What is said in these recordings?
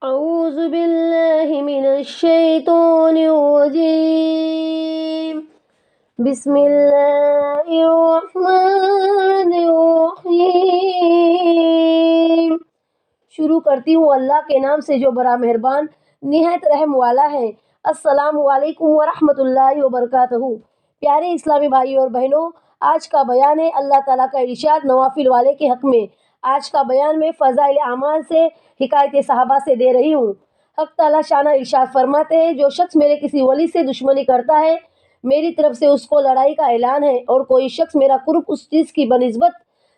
أعوذ بالله من الشيطان الرجيم بسم الله الرحمن الرحیم. شروع کرتی ہوں اللہ کے نام سے جو بڑا مہربان نہایت رحم والا ہے. السلام علیکم ورحمۃ اللہ وبرکاتہ. پیارے اسلامی بھائی اور بہنوں، آج کا بیان ہے اللہ تعالیٰ کا ارشاد نوافل والے کے حق میں. آج کا بیان میں فضائل اعمال سے حکایت صحابہ سے دے رہی ہوں. حق تعالیٰ شانہ ارشاد فرماتے ہیں، جو شخص میرے کسی ولی سے دشمنی کرتا ہے میری طرف سے اس کو لڑائی کا اعلان ہے، اور کوئی شخص میرا قرب اس چیز کی بنسبت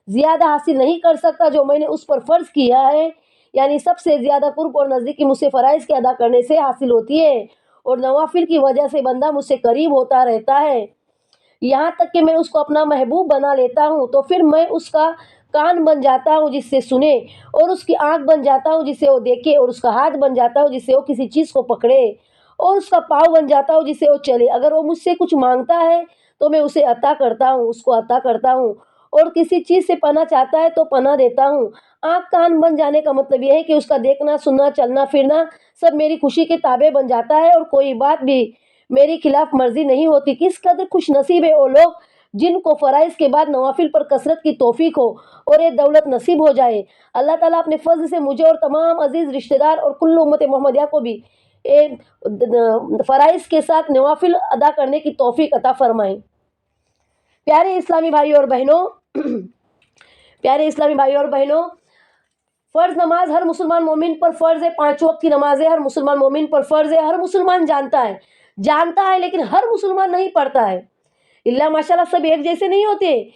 زیادہ حاصل نہیں کر سکتا جو میں نے اس پر فرض کیا ہے، یعنی سب سے زیادہ قرب اور نزدیکی مجھ سے فرائض کے ادا کرنے سے حاصل ہوتی ہے، اور نوافل کی وجہ سے بندہ مجھ سے قریب ہوتا رہتا ہے، یہاں تک کہ میں اس کو اپنا محبوب بنا لیتا ہوں. تو پھر میں اس کا کان بن جاتا ہوں جس سے سنے، اور اس کی آنکھ بن جاتا ہوں جس سے وہ دیکھے، اور اس کا ہاتھ بن جاتا ہوں جس سے وہ کسی چیز کو پکڑے، اور اس کا پاؤں بن جاتا ہوں جس سے وہ چلے. اگر وہ مجھ سے کچھ مانگتا ہے تو میں اسے عطا کرتا ہوں، اس کو عطا کرتا ہوں، اور کسی چیز سے پناہ چاہتا ہے تو پناہ دیتا ہوں. آنکھ کان بن جانے کا مطلب یہ ہے کہ اس کا دیکھنا، سننا، چلنا پھرنا سب میری خوشی کے تابع بن جاتا ہے، اور کوئی بات بھی میری خلاف مرضی نہیں ہوتی. کس قدر خوش نصیب ہے وہ لوگ جن کو فرائض کے بعد نوافل پر کثرت کی توفیق ہو اور یہ دولت نصیب ہو جائے. اللہ تعالیٰ اپنے فضل سے مجھے اور تمام عزیز رشتہ دار اور کل امت محمدیہ کو بھی فرائض کے ساتھ نوافل ادا کرنے کی توفیق عطا فرمائیں. پیارے اسلامی بھائی اور بہنوں، فرض نماز ہر مسلمان مومن پر فرض ہے. 5 وقت کی نمازیں ہر مسلمان مومن پر فرض ہے. ہر مسلمان جانتا ہے لیکن ہر مسلمان نہیں پڑھتا ہے. اللہ ماشاءاللہ سب ایک جیسے نہیں ہوتے،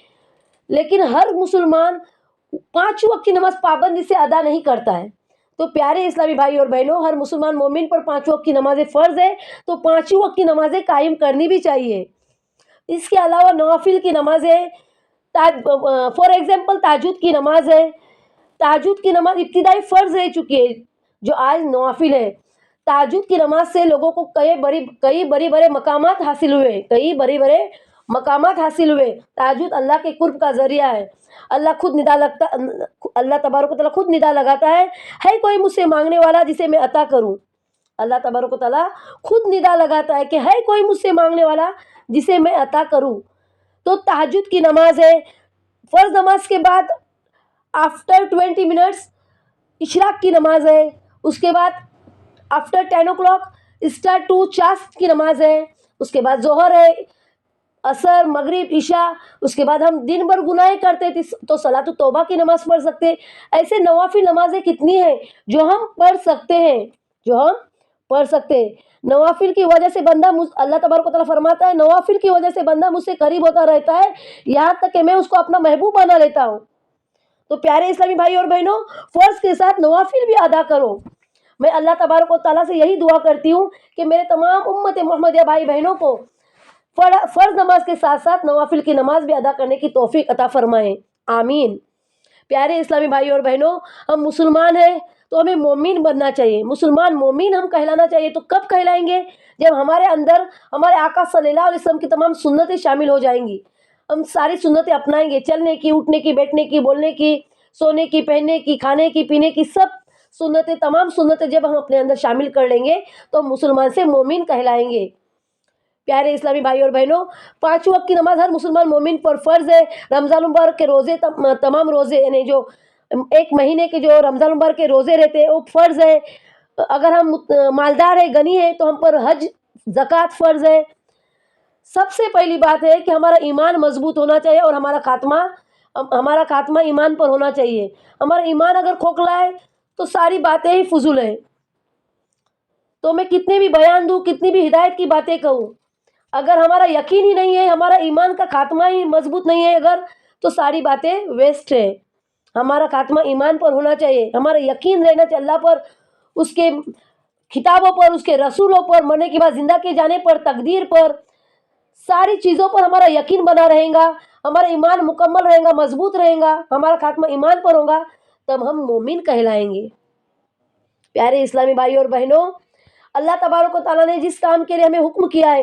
لیکن ہر مسلمان 5 وقت کی نماز پابندی سے ادا نہیں کرتا ہے. تو پیارے اسلامی بھائی اور بہنوں، ہر مسلمان مومن پر 5 وقت کی نمازیں فرض ہے، تو 5 وقت کی نمازیں قائم کرنی بھی چاہیے. اس کے علاوہ نوافل کی نمازیں، فار ایگزامپل تہجد کی نماز ہے. تہجد کی نماز ابتدائی فرض رہ چکی ہے جو آج نوافل ہے. تہجد کی نماز سے لوگوں کو کئی بڑے مقامات حاصل ہوئے. تہجد اللہ کے قرب کا ذریعہ ہے. اللہ تبارک و تعالیٰ خود ندا لگاتا ہے کوئی مجھ سے مانگنے والا جسے میں عطا کروں. اللہ تبارک و تعالیٰ خود ندا لگاتا ہے کہ ہے کوئی مجھ سے مانگنے والا جسے میں عطا کروں. تو تہجد کی نماز ہے. فرض نماز کے بعد آفٹر 20 منٹس اشراق کی نماز ہے. اس کے بعد آفٹر 10 o'clock اسٹارٹ ٹو چاس کی نماز ہے. اس کے بعد ظہر ہے، عصر، مغرب، عشاء. اس کے بعد ہم دن بھر گناہ کرتے تھے تو صلاۃ التوبہ کی نماز پڑھ سکتے. ایسے نوافل نمازیں کتنی ہیں جو ہم پڑھ سکتے ہیں. نوافل کی وجہ سے بندہ اللہ تبارک و تعالیٰ فرماتا ہے نوافل کی وجہ سے بندہ مجھ سے قریب ہوتا رہتا ہے، یہاں تک کہ میں اس کو اپنا محبوب بنا لیتا ہوں. تو پیارے اسلامی بھائی اور بہنوں، فرض کے ساتھ نوافل بھی ادا کرو. میں اللہ تبارک و تعالیٰ سے یہی دعا کرتی ہوں کہ میرے تمام امت محمدیہ بھائی بہنوں کو فرض نماز کے ساتھ ساتھ نوافل کی نماز بھی ادا کرنے کی توفیق عطا فرمائیں. آمین. پیارے اسلامی بھائی اور بہنوں، ہم مسلمان ہیں تو ہمیں مومن بننا چاہیے. مسلمان مومن ہم کہلانا چاہیے. تو کب کہلائیں گے؟ جب ہمارے اندر ہمارے آقا صلی اللہ علیہ وسلم کی تمام سنتیں شامل ہو جائیں گی. ہم ساری سنتیں اپنائیں گے، چلنے کی، اٹھنے کی، بیٹھنے کی، بولنے کی، سونے کی، پہننے کی، کھانے کی، پینے کی، سب سنتیں، تمام سنتیں جب ہم اپنے اندر شامل کر لیں گے تو ہم مسلمان سے مومن کہلائیں گے. پیارے اسلامی بھائی اور بہنوں، 5 وقت کی نماز ہر مسلمان مومن پر فرض ہے. رمضان المبارک کے روزے، تمام روزے، یعنی جو ایک مہینے کے جو رمضان المبارک کے روزے رہتے ہیں وہ فرض ہے. اگر ہم مالدار ہیں، غنی ہیں، تو ہم پر حج، زکوٰۃ فرض ہے. سب سے پہلی بات ہے کہ ہمارا ایمان مضبوط ہونا چاہیے، اور ہمارا خاتمہ ایمان پر ہونا چاہیے. ہمارا ایمان اگر کھوکھلا ہے تو ساری باتیں ہی فضول ہیں. تو میں کتنے بھی بیان دوں، کتنی بھی ہدایت کی باتیں کہوں، اگر ہمارا یقین ہی نہیں ہے، ہمارا ایمان کا خاتمہ ہی مضبوط نہیں ہے اگر، تو ساری باتیں ویسٹ ہے. ہمارا خاتمہ ایمان پر ہونا چاہیے. ہمارا یقین رہنا چاہیے اللہ پر، اس کے کتابوں پر، اس کے رسولوں پر، مرنے کے بعد زندہ کیے جانے پر، تقدیر پر، ساری چیزوں پر ہمارا یقین بنا رہے گا. ہمارا ایمان مکمل رہے گا، مضبوط رہے گا، ہمارا خاتمہ ایمان پر ہوگا، تب ہم مومن کہلائیں گے. پیارے اسلامی بھائی اور بہنوں، اللہ تبارک و تعالیٰ نے جس کام کے لیے ہمیں حکم کیا ہے